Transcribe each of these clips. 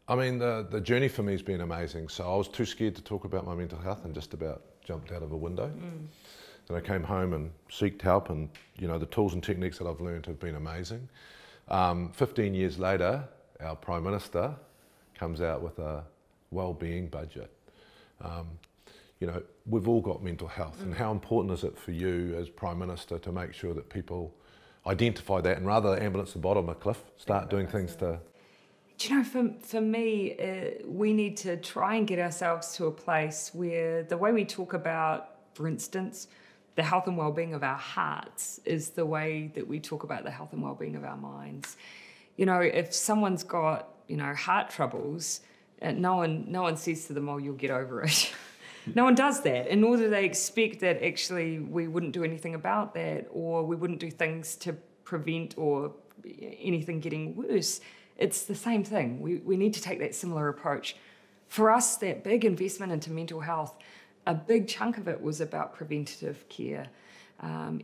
I mean, the journey for me has been amazing. So I was too scared to talk about my mental health and just about jumped out of a window. Then I came home and sought help, and the tools and techniques that I've learned have been amazing. 15 years later, our Prime Minister comes out with a wellbeing budget. We've all got mental health, and how important is it for you as Prime Minister to make sure that people identify that, and rather than ambulance at the bottom of a cliff, start doing things to... Do you know, for me, we need to try and get ourselves to a place where the way we talk about, for instance, the health and well-being of our hearts is the way that we talk about the health and well-being of our minds. If someone's got, heart troubles, no one says to them, oh, you'll get over it. No one does that, and nor do they expect that actually we wouldn't do anything about that, or we wouldn't do things to prevent or anything getting worse. It's the same thing. We need to take that similar approach. For us, that big investment into mental health, a big chunk of it was about preventative care.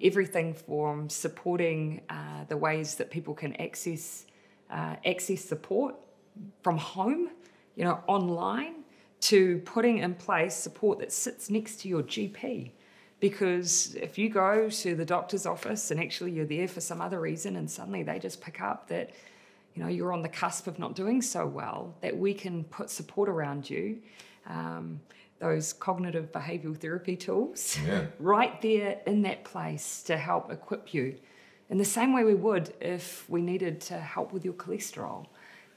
Everything from supporting the ways that people can access support from home, online, to putting in place support that sits next to your GP. Because if you go to the doctor's office and actually you're there for some other reason and suddenly they just pick up that you're on the cusp of not doing so well, that we can put support around you, those cognitive behavioural therapy tools, right there in that place to help equip you in the same way we would if we needed to help with your cholesterol.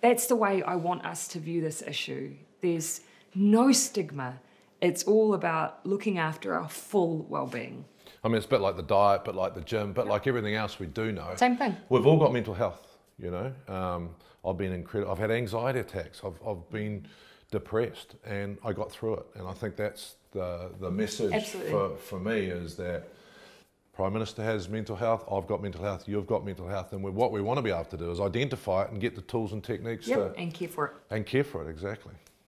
That's the way I want us to view this issue. There's no stigma. It's all about looking after our full well-being. I mean, it's a bit like the diet, but like the gym, but like everything else we do know. Same thing. We've all got mental health, I've been incredible. I've had anxiety attacks. I've been depressed, and I got through it. And I think that's the message for me is that Prime Minister has mental health, I've got mental health, you've got mental health, and what we want to be able to do is identify it and get the tools and techniques and care for it. And care for it, exactly.